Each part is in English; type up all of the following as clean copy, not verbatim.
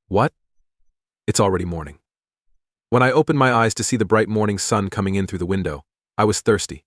What? It's already morning. When I opened my eyes to see the bright morning sun coming in through the window, I was thirsty.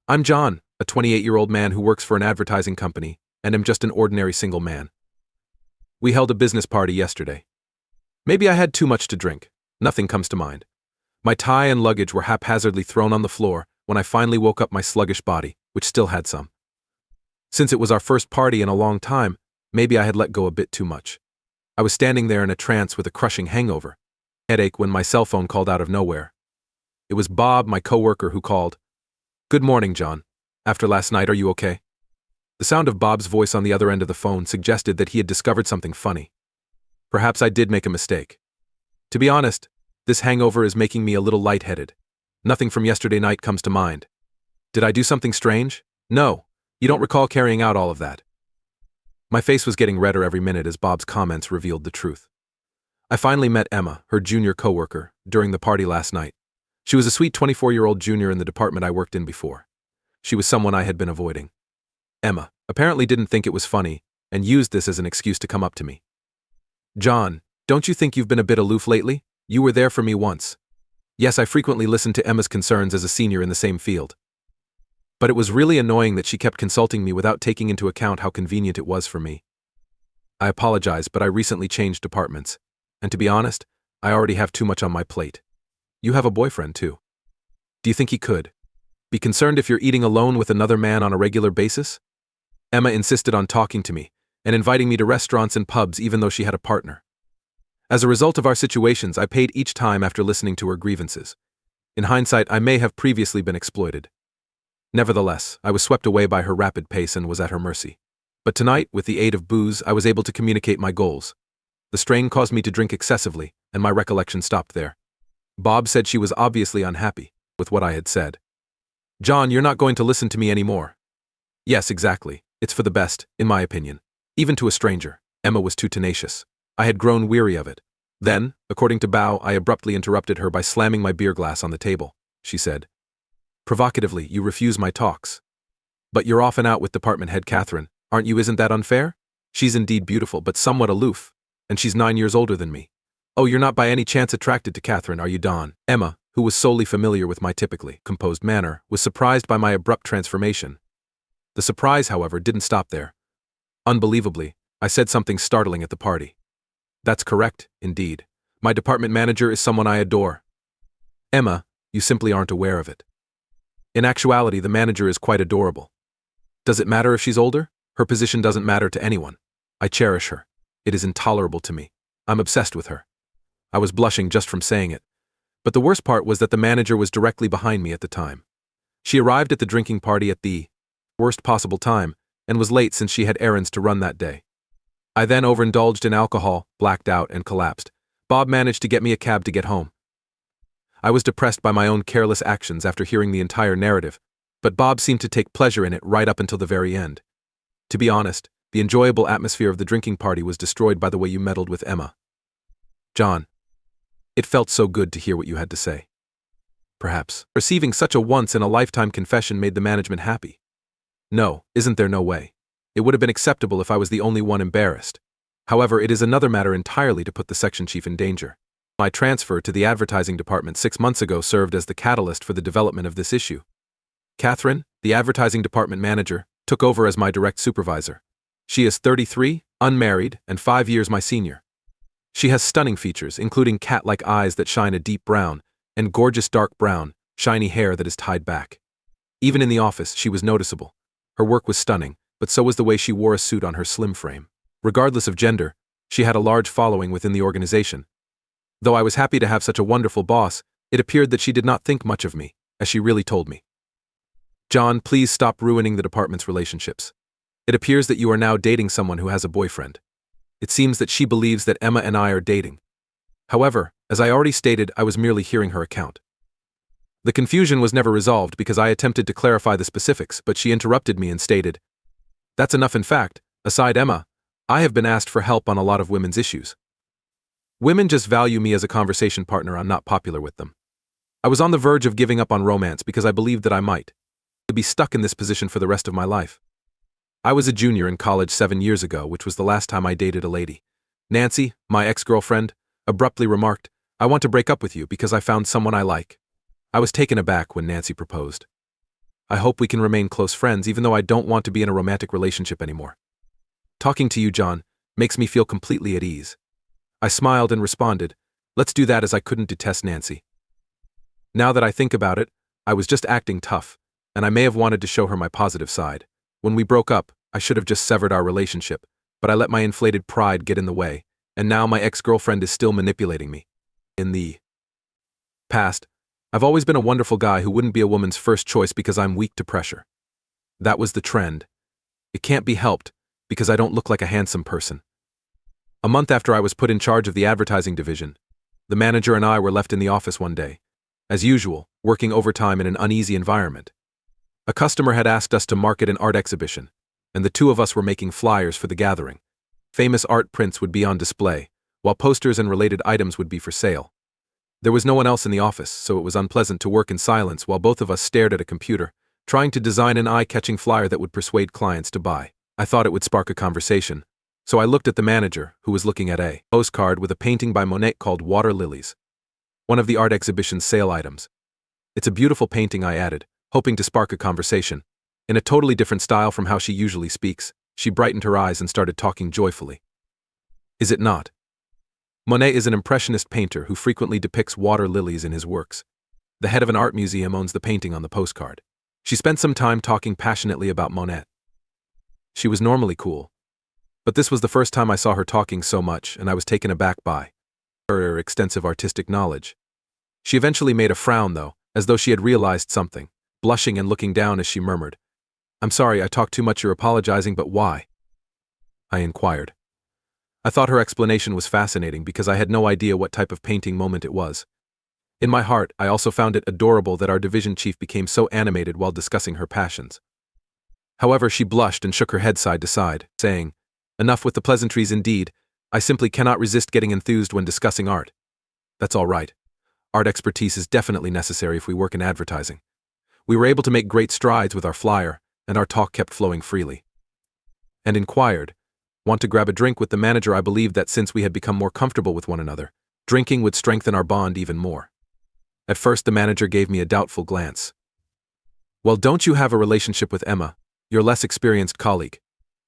I'm John, a 28-year-old man who works for an advertising company, and am just an ordinary single man. We held a business party yesterday. Maybe I had too much to drink. Nothing comes to mind. My tie and luggage were haphazardly thrown on the floor when I finally woke up my sluggish body, which still had some. Since it was our first party in a long time, maybe I had let go a bit too much. I was standing there in a trance with a crushing hangover, headache when my cell phone called out of nowhere. It was Bob, my coworker, who called. "Good morning, John. After last night, are you okay?" The sound of Bob's voice on the other end of the phone suggested that he had discovered something funny. Perhaps I did make a mistake. To be honest, this hangover is making me a little lightheaded. Nothing from yesterday night comes to mind. Did I do something strange? No, you don't recall carrying out all of that. My face was getting redder every minute as Bob's comments revealed the truth. I finally met Emma, her junior coworker, during the party last night. She was a sweet 24-year-old junior in the department I worked in before. She was someone I had been avoiding. Emma apparently didn't think it was funny and used this as an excuse to come up to me. "John, don't you think you've been a bit aloof lately? You were there for me once." Yes, I frequently listened to Emma's concerns as a senior in the same field. But it was really annoying that she kept consulting me without taking into account how convenient it was for me. I apologize, but I recently changed departments. And to be honest, I already have too much on my plate. You have a boyfriend, too. Do you think he could be concerned if you're eating alone with another man on a regular basis? Emma insisted on talking to me and inviting me to restaurants and pubs even though she had a partner. As a result of our situations, I paid each time after listening to her grievances. In hindsight, I may have previously been exploited. Nevertheless, I was swept away by her rapid pace and was at her mercy. But tonight, with the aid of booze, I was able to communicate my goals. The strain caused me to drink excessively, and my recollection stopped there. Bob said she was obviously unhappy with what I had said. "John, you're not going to listen to me anymore." Yes, exactly. It's for the best, in my opinion. Even to a stranger, Emma was too tenacious. I had grown weary of it. Then, according to Bao, I abruptly interrupted her by slamming my beer glass on the table. She said, "Provocatively, you refuse my talks. But you're off and out with department head Catherine, aren't you? Isn't that unfair? She's indeed beautiful, but somewhat aloof, and she's 9 years older than me. Oh, you're not by any chance attracted to Catherine, are you, Don?" Emma, who was solely familiar with my typically composed manner, was surprised by my abrupt transformation. The surprise, however, didn't stop there. Unbelievably, I said something startling at the party. "That's correct, indeed. My department manager is someone I adore." "Emma, you simply aren't aware of it. In actuality, the manager is quite adorable. Does it matter if she's older? Her position doesn't matter to anyone. I cherish her. It is intolerable to me. I'm obsessed with her." I was blushing just from saying it. But the worst part was that the manager was directly behind me at the time. She arrived at the drinking party at the worst possible time and was late since she had errands to run that day. I then overindulged in alcohol, blacked out, and collapsed. Bob managed to get me a cab to get home. I was depressed by my own careless actions after hearing the entire narrative, but Bob seemed to take pleasure in it right up until the very end. To be honest, the enjoyable atmosphere of the drinking party was destroyed by the way you meddled with Emma. "John, it felt so good to hear what you had to say. Perhaps receiving such a once-in-a-lifetime confession made the management happy. No, isn't there no way? It would have been acceptable if I was the only one embarrassed. However, it is another matter entirely to put the section chief in danger. My transfer to the advertising department 6 months ago served as the catalyst for the development of this issue. Catherine, the advertising department manager, took over as my direct supervisor. She is 33, unmarried, and 5 years my senior. She has stunning features, including cat-like eyes that shine a deep brown, and gorgeous dark brown, shiny hair that is tied back. Even in the office, she was noticeable. Her work was stunning, but so was the way she wore a suit on her slim frame. Regardless of gender, she had a large following within the organization. Though I was happy to have such a wonderful boss, it appeared that she did not think much of me, as she really told me. "John, please stop ruining the department's relationships. It appears that you are now dating someone who has a boyfriend. It seems that she believes that Emma and I are dating. However, as I already stated, I was merely hearing her account." The confusion was never resolved because I attempted to clarify the specifics, but she interrupted me and stated, "That's enough. In fact, aside Emma, I have been asked for help on a lot of women's issues. Women just value me as a conversation partner. I'm not popular with them. I was on the verge of giving up on romance because I believed that I might be stuck in this position for the rest of my life. I was a junior in college 7 years ago, which was the last time I dated a lady. Nancy, my ex-girlfriend, abruptly remarked, "I want to break up with you because I found someone I like." I was taken aback when Nancy proposed. "I hope we can remain close friends even though I don't want to be in a romantic relationship anymore. Talking to you, John, makes me feel completely at ease." I smiled and responded, "Let's do that," as I couldn't detest Nancy. Now that I think about it, I was just acting tough, and I may have wanted to show her my positive side. When we broke up, I should have just severed our relationship, but I let my inflated pride get in the way, and now my ex-girlfriend is still manipulating me. In the past, I've always been a wonderful guy who wouldn't be a woman's first choice because I'm weak to pressure. That was the trend. It can't be helped, because I don't look like a handsome person. A month after I was put in charge of the advertising division, the manager and I were left in the office one day, as usual, working overtime in an uneasy environment. A customer had asked us to market an art exhibition, and the two of us were making flyers for the gathering. Famous art prints would be on display, while posters and related items would be for sale. There was no one else in the office, so it was unpleasant to work in silence while both of us stared at a computer, trying to design an eye-catching flyer that would persuade clients to buy. I thought it would spark a conversation, so I looked at the manager, who was looking at a postcard with a painting by Monet called Water Lilies, one of the art exhibition's sale items. "It's a beautiful painting," I added, hoping to spark a conversation. In a totally different style from how she usually speaks, she brightened her eyes and started talking joyfully. "Is it not? Monet is an impressionist painter who frequently depicts water lilies in his works. The head of an art museum owns the painting on the postcard." She spent some time talking passionately about Monet. She was normally cool, but this was the first time I saw her talking so much, and I was taken aback by her extensive artistic knowledge. She eventually made a frown, though, as though she had realized something, blushing and looking down as she murmured, "I'm sorry I talked too much, you're apologizing, but why?" I inquired. I thought her explanation was fascinating because I had no idea what type of painting moment it was. In my heart, I also found it adorable that our division chief became so animated while discussing her passions. However, she blushed and shook her head side to side, saying, "Enough with the pleasantries indeed. I simply cannot resist getting enthused when discussing art." That's all right. Art expertise is definitely necessary if we work in advertising. We were able to make great strides with our flyer, and our talk kept flowing freely. And inquired, "Want to grab a drink with the manager?" I believed that since we had become more comfortable with one another, drinking would strengthen our bond even more. At first, the manager gave me a doubtful glance. "Well, don't you have a relationship with Emma, your less experienced colleague?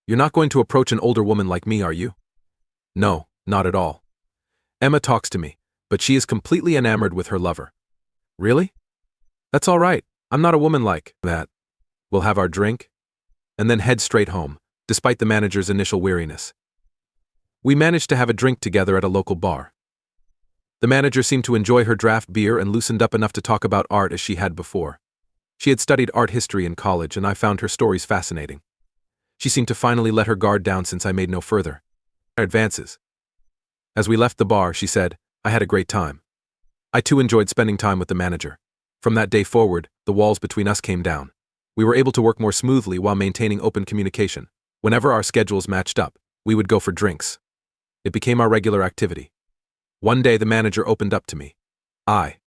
You're not going to approach an older woman like me, are you?" "No, not at all. Emma talks to me, but she is completely enamored with her lover." "Really? That's all right. I'm not a woman like that. We'll have our drink, and then head straight home, despite the manager's initial weariness." We managed to have a drink together at a local bar. The manager seemed to enjoy her draft beer and loosened up enough to talk about art as she had before. She had studied art history in college, and I found her stories fascinating. She seemed to finally let her guard down since I made no further advances. As we left the bar, she said, "I had a great time." I too enjoyed spending time with the manager. From that day forward, the walls between us came down. We were able to work more smoothly while maintaining open communication. Whenever our schedules matched up, we would go for drinks. It became our regular activity. One day the manager opened up to me. "I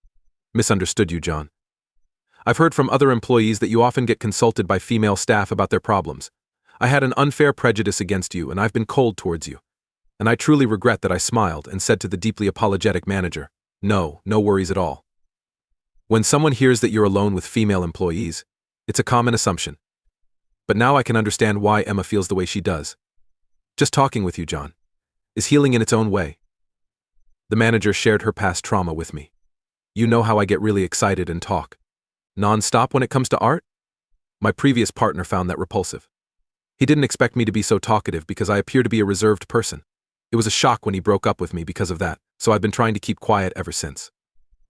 misunderstood you, John. I've heard from other employees that you often get consulted by female staff about their problems. I had an unfair prejudice against you, and I've been cold towards you." And I truly regret that I smiled and said to the deeply apologetic manager, "No, no worries at all." When someone hears that you're alone with female employees, it's a common assumption. But now I can understand why Emma feels the way she does. Just talking with you, John, is healing in its own way. The manager shared her past trauma with me. "You know how I get really excited and talk non-stop when it comes to art?" My previous partner found that repulsive. He didn't expect me to be so talkative because I appear to be a reserved person. It was a shock when he broke up with me because of that, so I've been trying to keep quiet ever since.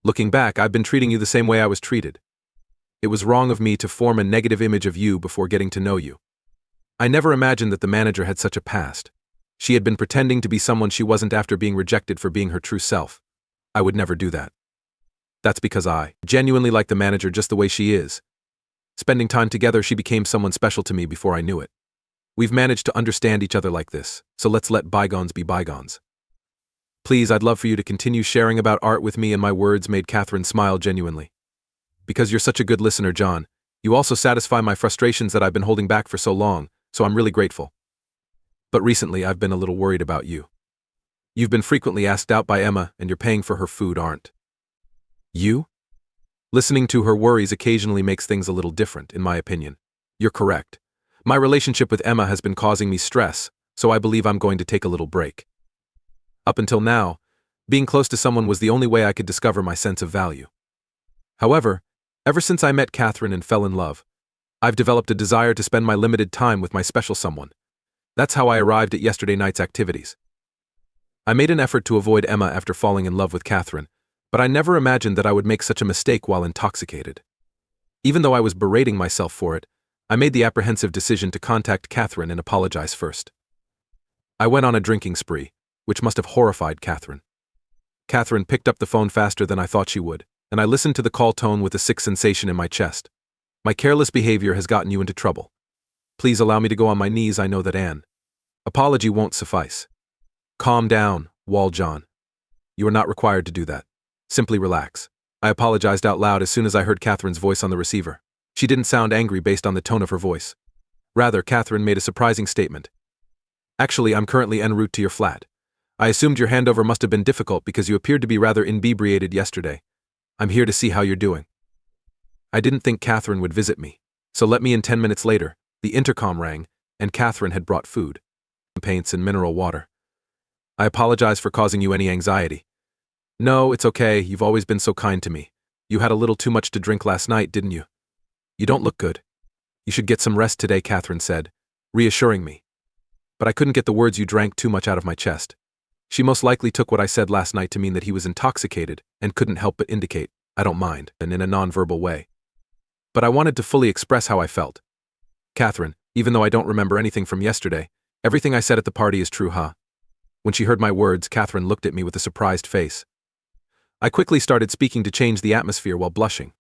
Looking back, I've been treating you the same way I was treated. It was wrong of me to form a negative image of you before getting to know you. I never imagined that the manager had such a past. She had been pretending to be someone she wasn't after being rejected for being her true self. I would never do that. That's because I genuinely like the manager just the way she is. Spending time together, she became someone special to me before I knew it. We've managed to understand each other like this, so let's let bygones be bygones. Please, I'd love for you to continue sharing about art with me, and my words made Catherine smile genuinely. Because you're such a good listener, John, you also satisfy my frustrations that I've been holding back for so long, so I'm really grateful. But recently I've been a little worried about you. You've been frequently asked out by Emma, and you're paying for her food, aren't you? Listening to her worries occasionally makes things a little different, in my opinion. You're correct. My relationship with Emma has been causing me stress, so I believe I'm going to take a little break. Up until now, being close to someone was the only way I could discover my sense of value. However, ever since I met Catherine and fell in love, I've developed a desire to spend my limited time with my special someone. That's how I arrived at yesterday night's activities. I made an effort to avoid Emma after falling in love with Catherine, but I never imagined that I would make such a mistake while intoxicated. Even though I was berating myself for it, I made the apprehensive decision to contact Catherine and apologize first. I went on a drinking spree, which must have horrified Catherine. Catherine picked up the phone faster than I thought she would, and I listened to the call tone with a sick sensation in my chest. My careless behavior has gotten you into trouble. Please allow me to go on my knees. I know that an apology won't suffice. Calm down, Wall John. You are not required to do that. Simply relax. I apologized out loud as soon as I heard Catherine's voice on the receiver. She didn't sound angry based on the tone of her voice. Rather, Catherine made a surprising statement. Actually, I'm currently en route to your flat. I assumed your handover must have been difficult because you appeared to be rather inebriated yesterday. I'm here to see how you're doing. I didn't think Catherine would visit me, so let me in. 10 minutes later, the intercom rang, and Catherine had brought food, paints, and mineral water. I apologize for causing you any anxiety. No, it's okay. You've always been so kind to me. You had a little too much to drink last night, didn't you? You don't look good. You should get some rest today, Catherine said, reassuring me. But I couldn't get the words "you drank too much" out of my chest. She most likely took what I said last night to mean that he was intoxicated and couldn't help but indicate, "I don't mind," and in a nonverbal way. But I wanted to fully express how I felt. Catherine, even though I don't remember anything from yesterday, everything I said at the party is true, huh? When she heard my words, Catherine looked at me with a surprised face. I quickly started speaking to change the atmosphere while blushing.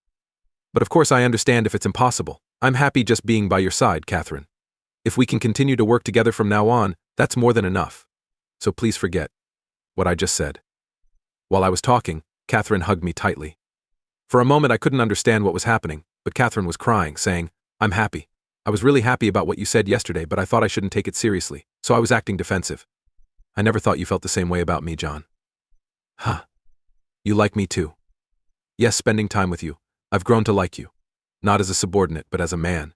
But of course I understand if it's impossible. I'm happy just being by your side, Catherine. If we can continue to work together from now on, that's more than enough. So please forget what I just said. While I was talking, Catherine hugged me tightly. For a moment I couldn't understand what was happening, but Catherine was crying, saying, "I'm happy. I was really happy about what you said yesterday, but I thought I shouldn't take it seriously, so I was acting defensive. I never thought you felt the same way about me, John." Huh. You like me too. Yes, spending time with you. I've grown to like you. Not as a subordinate, but as a man.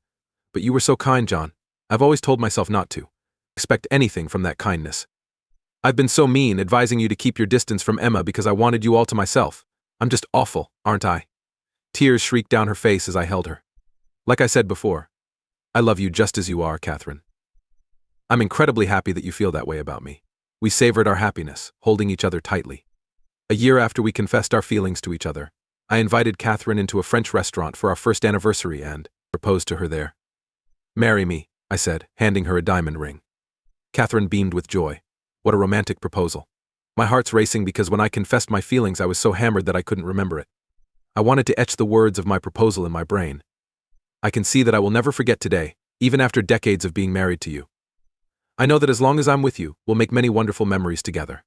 But you were so kind, John. I've always told myself not to expect anything from that kindness. I've been so mean, advising you to keep your distance from Emma because I wanted you all to myself. I'm just awful, aren't I? Tears shrieked down her face as I held her. Like I said before, I love you just as you are, Catherine. I'm incredibly happy that you feel that way about me. We savored our happiness, holding each other tightly. A year after we confessed our feelings to each other, I invited Catherine into a French restaurant for our first anniversary and proposed to her there. "Marry me," I said, handing her a diamond ring. Catherine beamed with joy. What a romantic proposal. My heart's racing because when I confessed my feelings I was so hammered that I couldn't remember it. I wanted to etch the words of my proposal in my brain. I can see that I will never forget today, even after decades of being married to you. I know that as long as I'm with you, we'll make many wonderful memories together.